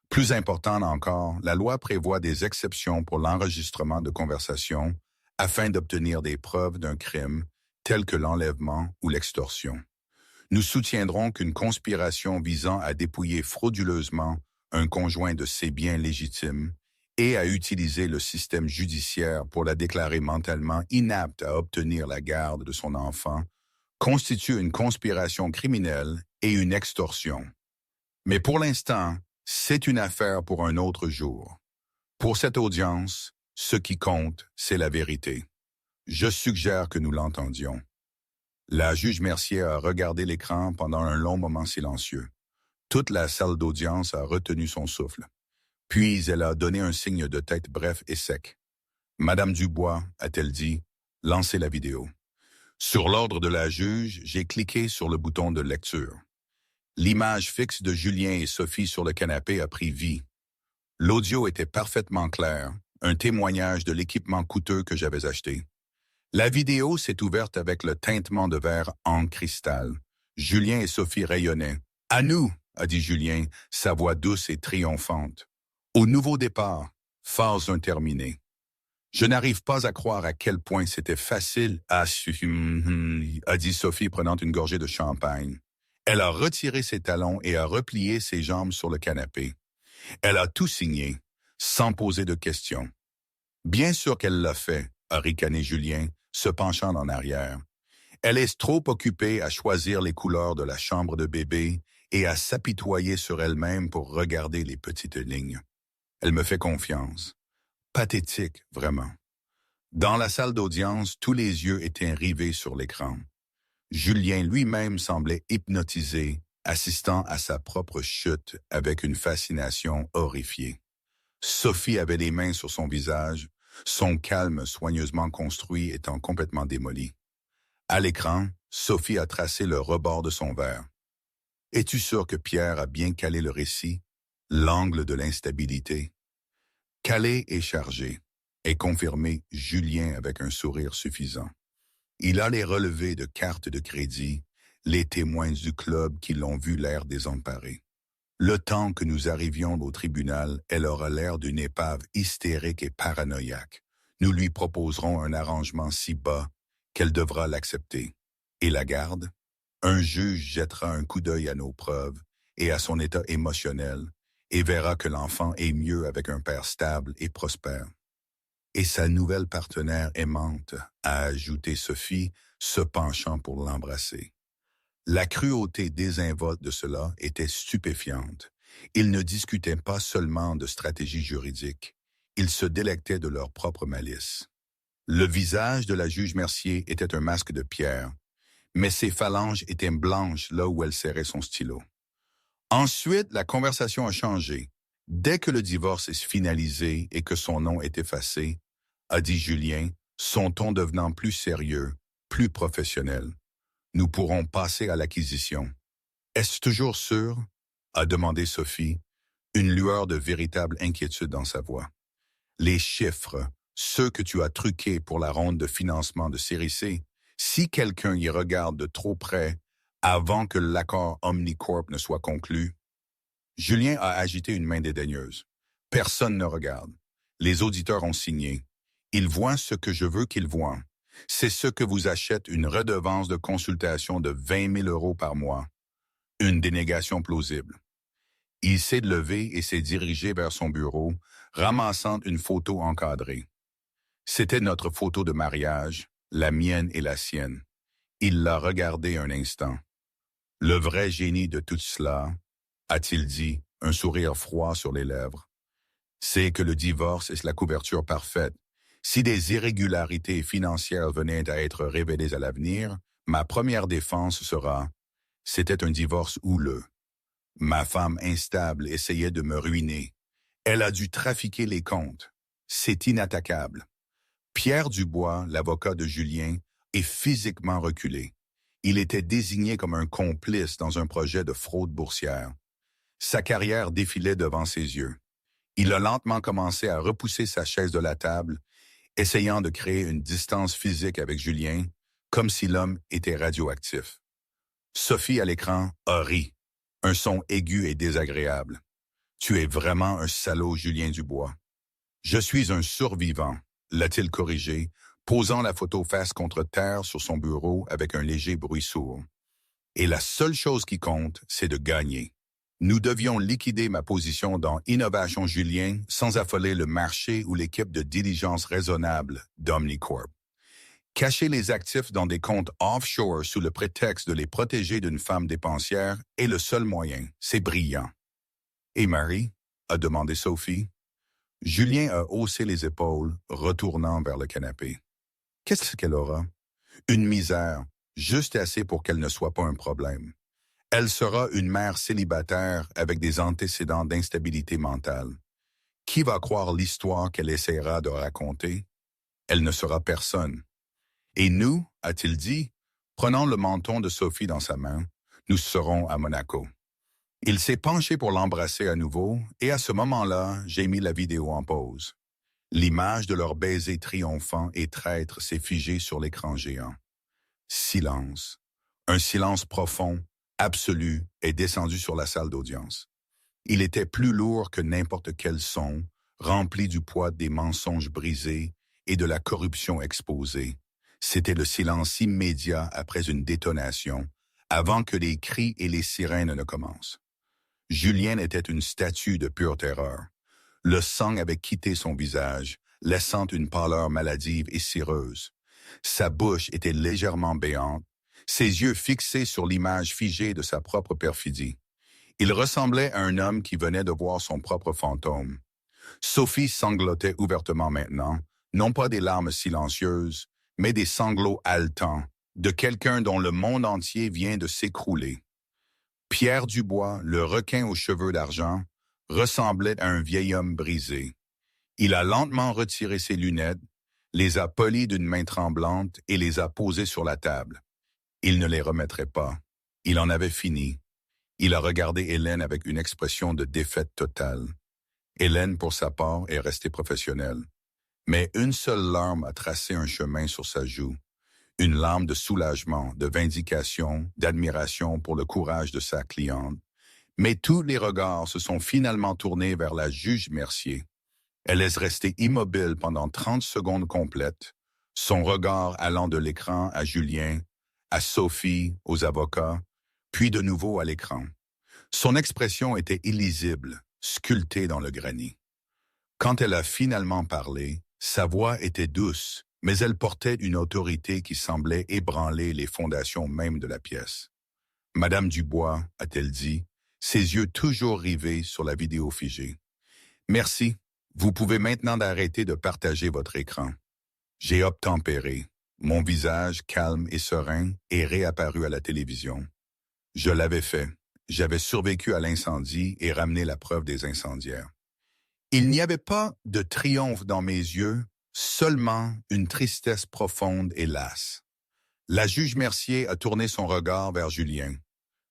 Plus important encore, la loi prévoit des exceptions pour l'enregistrement de conversations afin d'obtenir des preuves d'un crime tel que l'enlèvement ou l'extorsion. Nous soutiendrons qu'une conspiration visant à dépouiller frauduleusement un conjoint de ses biens légitimes et à utiliser le système judiciaire pour la déclarer mentalement inapte à obtenir la garde de son enfant constitue une conspiration criminelle et une extorsion. Mais pour l'instant, c'est une affaire pour un autre jour. Pour cette audience, ce qui compte, c'est la vérité. Je suggère que nous l'entendions. La juge Mercier a regardé l'écran pendant un long moment silencieux. Toute la salle d'audience a retenu son souffle. Puis elle a donné un signe de tête bref et sec. « Madame Dubois, a-t-elle dit, lancez la vidéo. » Sur l'ordre de la juge, j'ai cliqué sur le bouton de lecture. L'image fixe de Julien et Sophie sur le canapé a pris vie. L'audio était parfaitement clair, un témoignage de l'équipement coûteux que j'avais acheté. La vidéo s'est ouverte avec le tintement de verre en cristal. Julien et Sophie rayonnaient. « À nous !» a dit Julien, sa voix douce et triomphante. « Au nouveau départ, phase terminée. » Je n'arrive pas à croire à quel point c'était facile à a dit Sophie prenant une gorgée de champagne. Elle a retiré ses talons et a replié ses jambes sur le canapé. Elle a tout signé, sans poser de questions. Bien sûr qu'elle l'a fait, a ricané Julien, se penchant en arrière. Elle est trop occupée à choisir les couleurs de la chambre de bébé et à s'apitoyer sur elle-même pour regarder les petites lignes. Elle me fait confiance. Pathétique, vraiment. Dans la salle d'audience, tous les yeux étaient rivés sur l'écran. Julien lui-même semblait hypnotisé, assistant à sa propre chute avec une fascination horrifiée. Sophie avait les mains sur son visage, son calme soigneusement construit étant complètement démoli. À l'écran, Sophie a tracé le rebord de son verre. « Es-tu sûr que Pierre a bien calé le récit, l'angle de l'instabilité? » Calé et chargé, et confirmé Julien avec un sourire suffisant. Il a les relevés de cartes de crédit, les témoins du club qui l'ont vu l'air désemparé. Le temps que nous arrivions au tribunal, elle aura l'air d'une épave hystérique et paranoïaque. Nous lui proposerons un arrangement si bas qu'elle devra l'accepter. Et la garde? Un juge jettera un coup d'œil à nos preuves et à son état émotionnel et verra que l'enfant est mieux avec un père stable et prospère. Et sa nouvelle partenaire aimante, a ajouté Sophie, se penchant pour l'embrasser. La cruauté désinvolte de cela était stupéfiante. Ils ne discutaient pas seulement de stratégie juridique, ils se délectaient de leur propre malice. Le visage de la juge Mercier était un masque de pierre, mais ses phalanges étaient blanches là où elle serrait son stylo. Ensuite, la conversation a changé. Dès que le divorce est finalisé et que son nom est effacé, a dit Julien, son ton devenant plus sérieux, plus professionnel. Nous pourrons passer à l'acquisition. Est-ce toujours sûr? A demandé Sophie, une lueur de véritable inquiétude dans sa voix. Les chiffres, ceux que tu as truqués pour la ronde de financement de série C, si quelqu'un y regarde de trop près avant que l'accord Omnicorp ne soit conclu. Julien a agité une main dédaigneuse. Personne ne regarde. Les auditeurs ont signé. Ils voient ce que je veux qu'ils voient. C'est ce que vous achète une redevance de consultation de 20 000 € par mois. Une dénégation plausible. Il s'est levé et s'est dirigé vers son bureau, ramassant une photo encadrée. C'était notre photo de mariage, la mienne et la sienne. Il l'a regardée un instant. Le vrai génie de tout cela, a-t-il dit, un sourire froid sur les lèvres, c'est que le divorce est la couverture parfaite. Si des irrégularités financières venaient à être révélées à l'avenir, ma première défense sera « c'était un divorce houleux. Ma femme instable essayait de me ruiner. Elle a dû trafiquer les comptes. C'est inattaquable. » Pierre Dubois, l'avocat de Julien, est physiquement reculé. Il était désigné comme un complice dans un projet de fraude boursière. Sa carrière défilait devant ses yeux. Il a lentement commencé à repousser sa chaise de la table, essayant de créer une distance physique avec Julien, comme si l'homme était radioactif. Sophie, à l'écran, a ri. Un son aigu et désagréable. « Tu es vraiment un salaud, Julien Dubois. »« Je suis un survivant », l'a-t-il corrigé, posant la photo face contre terre sur son bureau avec un léger bruit sourd. « Et la seule chose qui compte, c'est de gagner. Nous devions liquider ma position dans Innovation Julien sans affoler le marché ou l'équipe de diligence raisonnable d'Omnicorp. Cacher les actifs dans des comptes offshore sous le prétexte de les protéger d'une femme dépensière est le seul moyen. C'est brillant. »« Et Marie ?» a demandé Sophie. Julien a haussé les épaules, retournant vers le canapé. « Qu'est-ce qu'elle aura? Une misère, juste assez pour qu'elle ne soit pas un problème. Elle sera une mère célibataire avec des antécédents d'instabilité mentale. Qui va croire l'histoire qu'elle essaiera de raconter? Elle ne sera personne. Et nous, a-t-il dit, prenant le menton de Sophie dans sa main, nous serons à Monaco. Il s'est penché pour l'embrasser à nouveau, et à ce moment-là, j'ai mis la vidéo en pause. L'image de leur baiser triomphant et traître s'est figée sur l'écran géant. Silence. Un silence profond, absolu, est descendu sur la salle d'audience. Il était plus lourd que n'importe quel son, rempli du poids des mensonges brisés et de la corruption exposée. C'était le silence immédiat après une détonation, avant que les cris et les sirènes ne commencent. Julien était une statue de pure terreur. Le sang avait quitté son visage, laissant une pâleur maladive et cireuse. Sa bouche était légèrement béante, ses yeux fixés sur l'image figée de sa propre perfidie. Il ressemblait à un homme qui venait de voir son propre fantôme. Sophie sanglotait ouvertement maintenant, non pas des larmes silencieuses, mais des sanglots haletants, de quelqu'un dont le monde entier vient de s'écrouler. Pierre Dubois, le requin aux cheveux d'argent, ressemblait à un vieil homme brisé. Il a lentement retiré ses lunettes, les a polies d'une main tremblante et les a posées sur la table. Il ne les remettrait pas. Il en avait fini. Il a regardé Hélène avec une expression de défaite totale. Hélène, pour sa part, est restée professionnelle. Mais une seule larme a tracé un chemin sur sa joue. Une larme de soulagement, de vindication, d'admiration pour le courage de sa cliente. Mais tous les regards se sont finalement tournés vers la juge Mercier. Elle est restée immobile pendant 30 secondes complètes, son regard allant de l'écran à Julien, à Sophie, aux avocats, puis de nouveau à l'écran. Son expression était illisible, sculptée dans le granit. Quand elle a finalement parlé, sa voix était douce, mais elle portait une autorité qui semblait ébranler les fondations mêmes de la pièce. « Madame Dubois », a-t-elle dit, ses yeux toujours rivés sur la vidéo figée. « Merci, vous pouvez maintenant arrêter de partager votre écran. » J'ai obtempéré. Mon visage, calme et serein, est réapparu à la télévision. Je l'avais fait. J'avais survécu à l'incendie et ramené la preuve des incendiaires. Il n'y avait pas de triomphe dans mes yeux, seulement une tristesse profonde et lasse. La juge Mercier a tourné son regard vers Julien.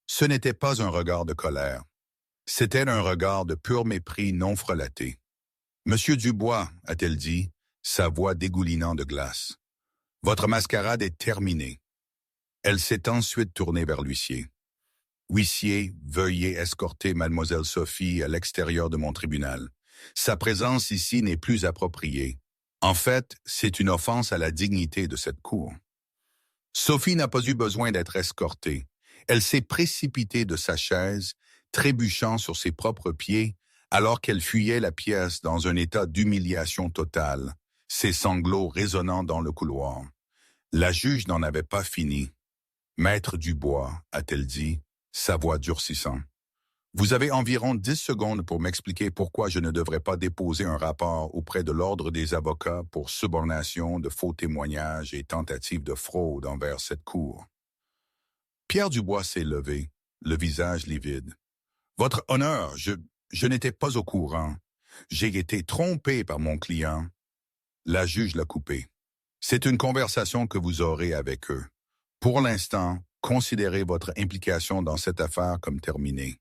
Ce n'était pas un regard de colère. C'était un regard de pur mépris non frelaté. « Monsieur Dubois », a-t-elle dit, sa voix dégoulinant de glace. « Votre mascarade est terminée. » Elle s'est ensuite tournée vers l'huissier. « Huissier, veuillez escorter mademoiselle Sophie à l'extérieur de mon tribunal. Sa présence ici n'est plus appropriée. En fait, c'est une offense à la dignité de cette cour. » Sophie n'a pas eu besoin d'être escortée. Elle s'est précipitée de sa chaise, trébuchant sur ses propres pieds, alors qu'elle fuyait la pièce dans un état d'humiliation totale, ses sanglots résonnant dans le couloir. La juge n'en avait pas fini. « Maître Dubois », a-t-elle dit, sa voix durcissant. « Vous avez environ 10 secondes pour m'expliquer pourquoi je ne devrais pas déposer un rapport auprès de l'Ordre des avocats pour subornation de faux témoignages et tentative de fraude envers cette cour. » Pierre Dubois s'est levé, le visage livide. « Votre honneur, je n'étais pas au courant. J'ai été trompé par mon client. » La juge l'a coupé. « C'est une conversation que vous aurez avec eux. Pour l'instant, considérez votre implication dans cette affaire comme terminée.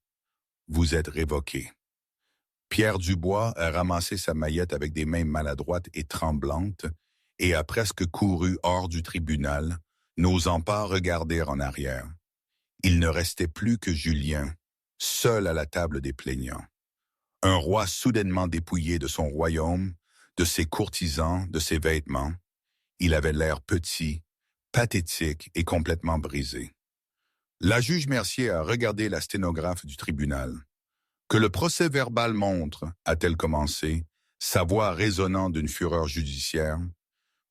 Vous êtes révoqué. Pierre Dubois a ramassé sa maillette avec des mains maladroites et tremblantes et a presque couru hors du tribunal, n'osant pas regarder en arrière. Il ne restait plus que Julien, seul à la table des plaignants. Un roi soudainement dépouillé de son royaume, de ses courtisans, de ses vêtements. Il avait l'air petit, pathétique et complètement brisé. La juge Mercier a regardé la sténographe du tribunal. Que le procès-verbal montre, a-t-elle commencé, sa voix résonnant d'une fureur judiciaire,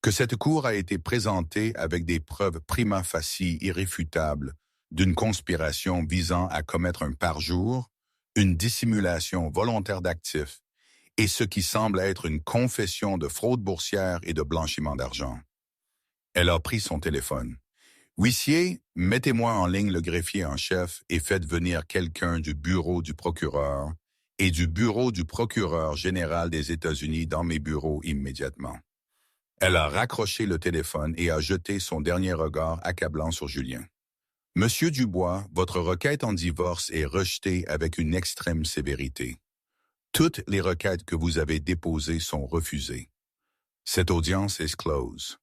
que cette cour a été présentée avec des preuves prima facie irréfutables d'une conspiration visant à commettre un parjure, une dissimulation volontaire d'actifs et ce qui semble être une confession de fraude boursière et de blanchiment d'argent. Elle a pris son téléphone. « Huissier, mettez-moi en ligne le greffier en chef et faites venir quelqu'un du bureau du procureur et du bureau du procureur général des États-Unis dans mes bureaux immédiatement. » Elle a raccroché le téléphone et a jeté son dernier regard accablant sur Julien. « Monsieur Dubois, votre requête en divorce est rejetée avec une extrême sévérité. Toutes les requêtes que vous avez déposées sont refusées. Cette audience est close. »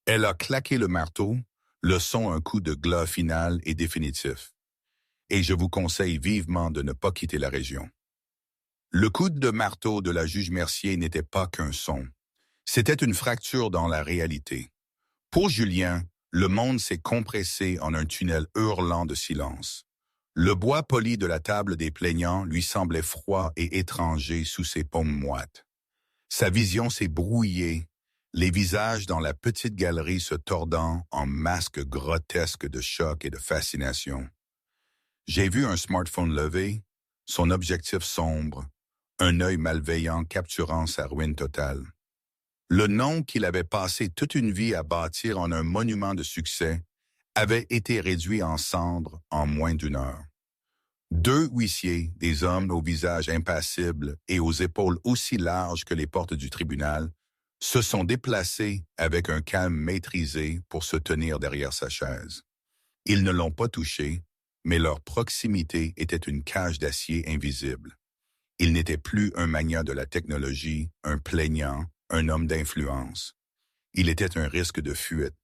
Elle a claqué le marteau, le son un coup de glas final et définitif. Et je vous conseille vivement de ne pas quitter la région. Le coup de marteau de la juge Mercier n'était pas qu'un son. C'était une fracture dans la réalité. Pour Julien, le monde s'est compressé en un tunnel hurlant de silence. Le bois poli de la table des plaignants lui semblait froid et étranger sous ses paumes moites. Sa vision s'est brouillée, les visages dans la petite galerie se tordant en masques grotesques de choc et de fascination. J'ai vu un smartphone levé, son objectif sombre, un œil malveillant capturant sa ruine totale. Le nom qu'il avait passé toute une vie à bâtir en un monument de succès avait été réduit en cendres en moins d'une heure. Deux huissiers, des hommes au visage impassible et aux épaules aussi larges que les portes du tribunal, se sont déplacés avec un calme maîtrisé pour se tenir derrière sa chaise. Ils ne l'ont pas touché, mais leur proximité était une cage d'acier invisible. Il n'était plus un magnat de la technologie, un plaignant, un homme d'influence. Il était un risque de fuite,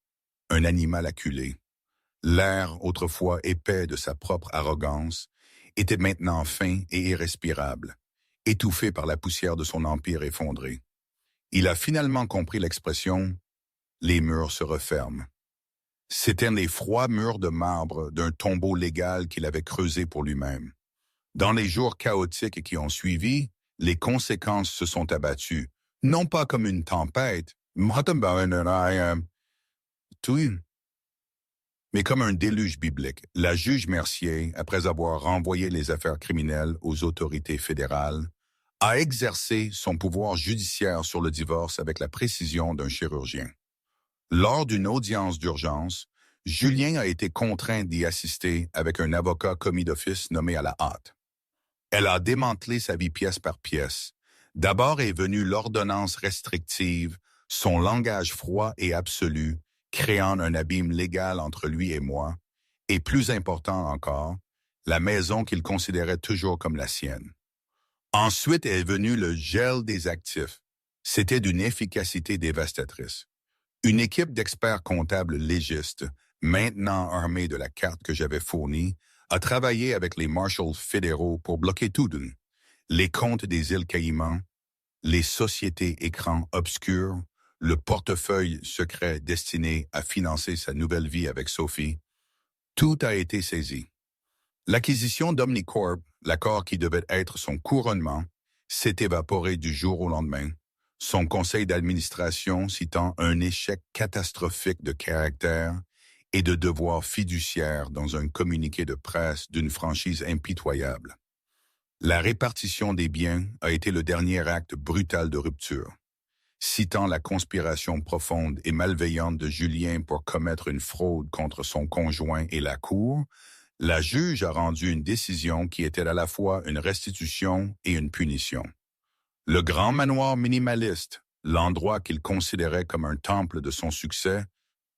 un animal acculé. L'air, autrefois épais de sa propre arrogance, était maintenant fin et irrespirable, étouffé par la poussière de son empire effondré. Il a finalement compris l'expression « les murs se referment ». C'étaient les froids murs de marbre d'un tombeau légal qu'il avait creusé pour lui-même. Dans les jours chaotiques qui ont suivi, les conséquences se sont abattues, non pas comme une tempête, mais comme un déluge biblique. La juge Mercier, après avoir renvoyé les affaires criminelles aux autorités fédérales, a exercé son pouvoir judiciaire sur le divorce avec la précision d'un chirurgien. Lors d'une audience d'urgence, Julien a été contraint d'y assister avec un avocat commis d'office nommé à la hâte. Elle a démantelé sa vie pièce par pièce. D'abord est venue l'ordonnance restrictive, son langage froid et absolu, créant un abîme légal entre lui et moi, et plus important encore, la maison qu'il considérait toujours comme la sienne. Ensuite est venu le gel des actifs. C'était d'une efficacité dévastatrice. Une équipe d'experts comptables légistes, maintenant armés de la carte que j'avais fournie, a travaillé avec les marshals fédéraux pour bloquer tout les comptes des îles Caïmans, les sociétés écrans obscures, le portefeuille secret destiné à financer sa nouvelle vie avec Sophie. Tout a été saisi. L'acquisition d'Omnicorp, l'accord qui devait être son couronnement, s'est évaporé du jour au lendemain, son conseil d'administration citant un échec catastrophique de caractère et de devoir fiduciaire dans un communiqué de presse d'une franchise impitoyable. La répartition des biens a été le dernier acte brutal de rupture. Citant la conspiration profonde et malveillante de Julien pour commettre une fraude contre son conjoint et la cour, la juge a rendu une décision qui était à la fois une restitution et une punition. Le grand manoir minimaliste, l'endroit qu'il considérait comme un temple de son succès,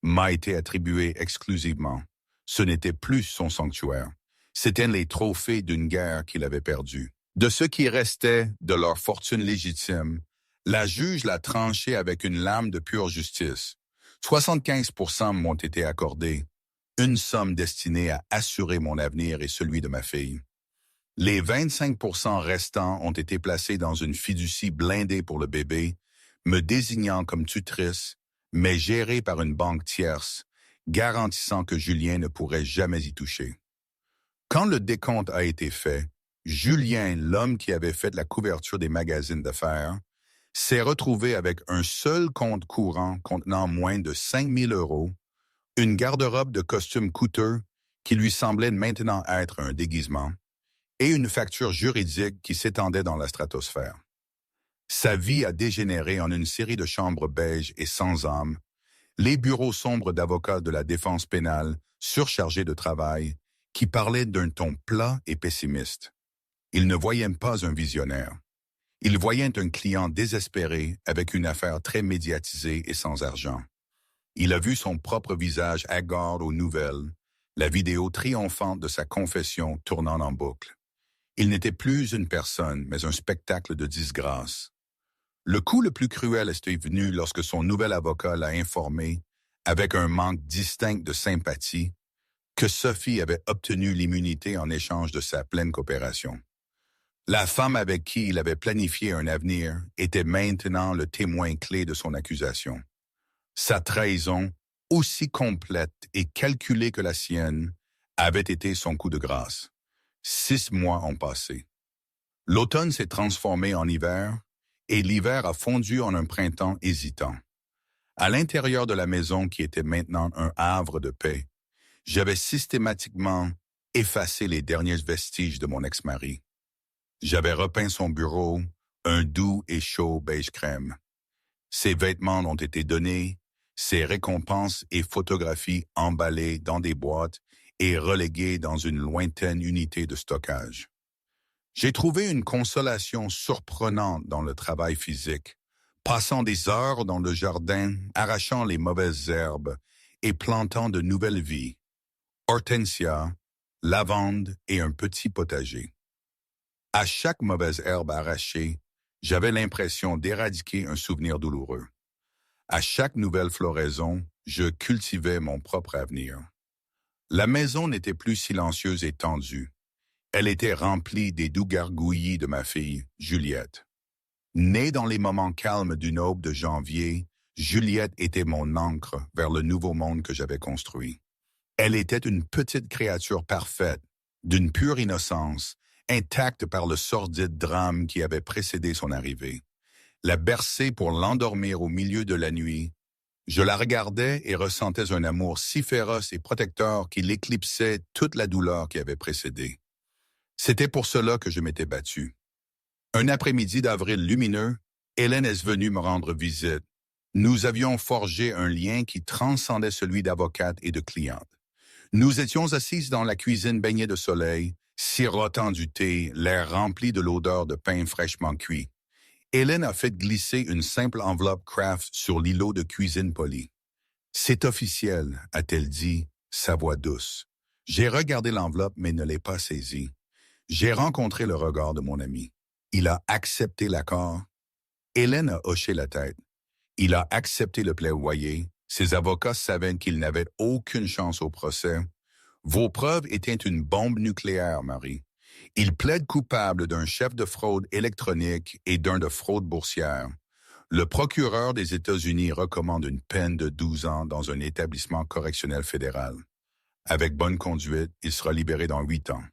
m'a été attribué exclusivement, Ce n'était plus son sanctuaire. C'étaient les trophées d'une guerre qu'il avait perdue. De ce qui restait de leur fortune légitime, la juge l'a tranché avec une lame de pure justice. 75% m'ont été accordés, une somme destinée à assurer mon avenir et celui de ma fille. Les 25% restants ont été placés dans une fiducie blindée pour le bébé, me désignant comme tutrice, mais gérée par une banque tierce, garantissant que Julien ne pourrait jamais y toucher. Quand le décompte a été fait, Julien, l'homme qui avait fait la couverture des magazines d'affaires, s'est retrouvé avec un seul compte courant contenant moins de 5 000 €, une garde-robe de costumes coûteux qui lui semblait maintenant être un déguisement, et une facture juridique qui s'étendait dans la stratosphère. Sa vie a dégénéré en une série de chambres beiges et sans âme, les bureaux sombres d'avocats de la défense pénale surchargés de travail, qui parlaient d'un ton plat et pessimiste. Il ne voyait pas un visionnaire. Il voyait un client désespéré avec une affaire très médiatisée et sans argent. Il a vu son propre visage hagard aux nouvelles, la vidéo triomphante de sa confession tournant en boucle. Il n'était plus une personne, mais un spectacle de disgrâce. Le coup le plus cruel était venu lorsque son nouvel avocat l'a informé, avec un manque distinct de sympathie, que Sophie avait obtenu l'immunité en échange de sa pleine coopération. La femme avec qui il avait planifié un avenir était maintenant le témoin clé de son accusation. Sa trahison, aussi complète et calculée que la sienne, avait été son coup de grâce. 6 mois ont passé. L'automne s'est transformé en hiver, et l'hiver a fondu en un printemps hésitant. À l'intérieur de la maison qui était maintenant un havre de paix, j'avais systématiquement effacé les derniers vestiges de mon ex-mari. J'avais repeint son bureau, un doux et chaud beige crème. Ses vêtements ont été donnés, ses récompenses et photographies emballées dans des boîtes et reléguées dans une lointaine unité de stockage. J'ai trouvé une consolation surprenante dans le travail physique, passant des heures dans le jardin, arrachant les mauvaises herbes et plantant de nouvelles vies, hortensia, lavande et un petit potager. À chaque mauvaise herbe arrachée, j'avais l'impression d'éradiquer un souvenir douloureux. À chaque nouvelle floraison, je cultivais mon propre avenir. La maison n'était plus silencieuse et tendue. Elle était remplie des doux gargouillis de ma fille, Juliette. Née dans les moments calmes d'une aube de janvier, Juliette était mon ancre vers le nouveau monde que j'avais construit. Elle était une petite créature parfaite, d'une pure innocence, intacte par le sordide drame qui avait précédé son arrivée. La bercer pour l'endormir au milieu de la nuit, je la regardais et ressentais un amour si féroce et protecteur qu'il éclipsait toute la douleur qui avait précédé. C'était pour cela que je m'étais battu. Un après-midi d'avril lumineux, Hélène est venue me rendre visite. Nous avions forgé un lien qui transcendait celui d'avocate et de cliente. Nous étions assises dans la cuisine baignée de soleil, sirotant du thé, l'air rempli de l'odeur de pain fraîchement cuit. Hélène a fait glisser une simple enveloppe Kraft sur l'îlot de cuisine poli. « C'est officiel », a-t-elle dit, sa voix douce. J'ai regardé l'enveloppe mais ne l'ai pas saisie. J'ai rencontré le regard de mon ami. Il a accepté l'accord. Hélène a hoché la tête. Il a accepté le plaidoyer. Ses avocats savaient qu'il n'avait aucune chance au procès. Vos preuves étaient une bombe nucléaire, Marie. Il plaide coupable d'un chef de fraude électronique et d'un de fraude boursière. Le procureur des États-Unis recommande une peine de 12 ans dans un établissement correctionnel fédéral. Avec bonne conduite, il sera libéré dans 8 ans.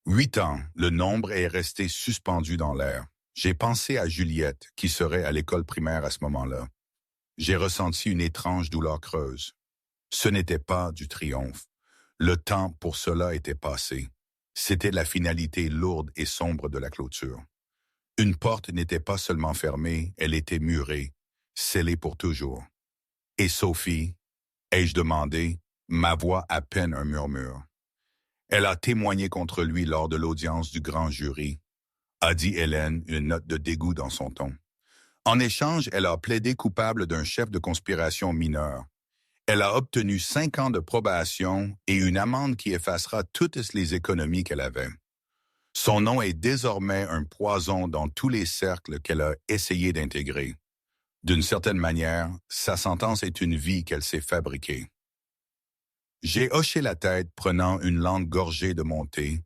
8 ans, le nombre est resté suspendu dans l'air. J'ai pensé à Juliette, qui serait à l'école primaire à ce moment-là. J'ai ressenti une étrange douleur creuse. Ce n'était pas du triomphe. Le temps pour cela était passé. C'était la finalité lourde et sombre de la clôture. Une porte n'était pas seulement fermée, elle était murée, scellée pour toujours. Et Sophie, ai-je demandé, ma voix à peine un murmure. Elle a témoigné contre lui lors de l'audience du grand jury, a dit Hélène, une note de dégoût dans son ton. En échange, elle a plaidé coupable d'un chef de conspiration mineur. Elle a obtenu 5 ans de probation et une amende qui effacera toutes les économies qu'elle avait. Son nom est désormais un poison dans tous les cercles qu'elle a essayé d'intégrer. D'une certaine manière, sa sentence est une vie qu'elle s'est fabriquée. J'ai hoché la tête prenant une lente gorgée de mon thé.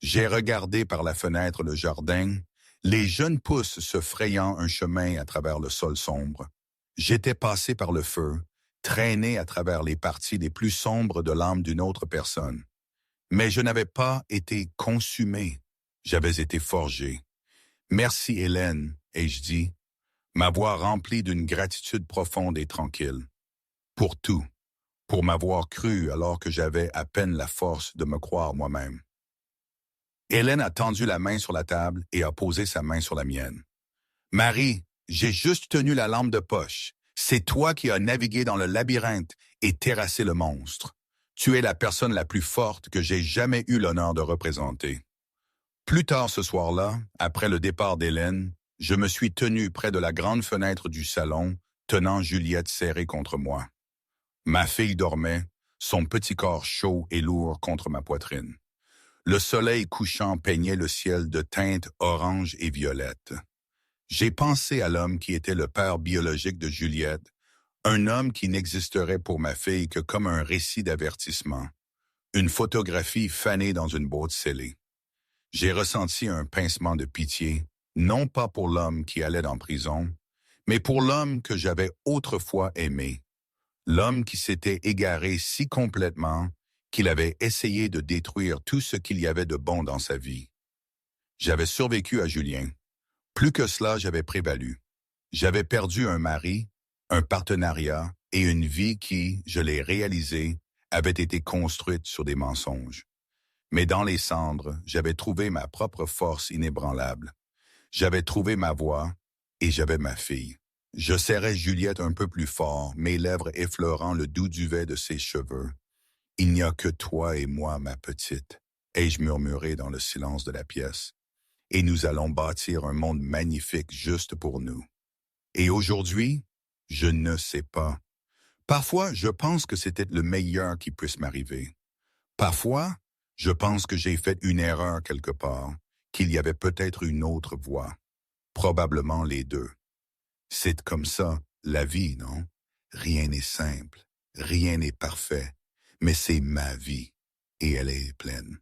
J'ai regardé par la fenêtre le jardin, les jeunes pousses se frayant un chemin à travers le sol sombre. J'étais passé par le feu, traîné à travers les parties les plus sombres de l'âme d'une autre personne. Mais je n'avais pas été consumé, j'avais été forgé. Merci Hélène, ai-je dit, ma voix remplie d'une gratitude profonde et tranquille. Pour tout, pour m'avoir cru alors que j'avais à peine la force de me croire moi-même. Hélène a tendu la main sur la table et a posé sa main sur la mienne. Marie, j'ai juste tenu la lampe de poche. C'est toi qui as navigué dans le labyrinthe et terrassé le monstre. Tu es la personne la plus forte que j'ai jamais eu l'honneur de représenter. Plus tard ce soir-là, après le départ d'Hélène, je me suis tenu près de la grande fenêtre du salon, tenant Juliette serrée contre moi. Ma fille dormait, son petit corps chaud et lourd contre ma poitrine. Le soleil couchant peignait le ciel de teintes orange et violette. J'ai pensé à l'homme qui était le père biologique de Juliette, un homme qui n'existerait pour ma fille que comme un récit d'avertissement, une photographie fanée dans une boîte scellée. J'ai ressenti un pincement de pitié, non pas pour l'homme qui allait en prison, mais pour l'homme que j'avais autrefois aimé, l'homme qui s'était égaré si complètement qu'il avait essayé de détruire tout ce qu'il y avait de bon dans sa vie. J'avais survécu à Julien. Plus que cela, j'avais prévalu. J'avais perdu un mari, un partenariat et une vie qui, je l'ai réalisé, avait été construite sur des mensonges. Mais dans les cendres, j'avais trouvé ma propre force inébranlable. J'avais trouvé ma voix et j'avais ma fille. Je serrais Juliette un peu plus fort, mes lèvres effleurant le doux duvet de ses cheveux. « Il n'y a que toi et moi, ma petite », ai-je murmuré dans le silence de la pièce. « Et nous allons bâtir un monde magnifique juste pour nous. » Et aujourd'hui, je ne sais pas. Parfois, je pense que c'était le meilleur qui puisse m'arriver. Parfois, je pense que j'ai fait une erreur quelque part, qu'il y avait peut-être une autre voie. Probablement les deux. C'est comme ça, la vie, non? Rien n'est simple, rien n'est parfait, mais c'est ma vie, et elle est pleine.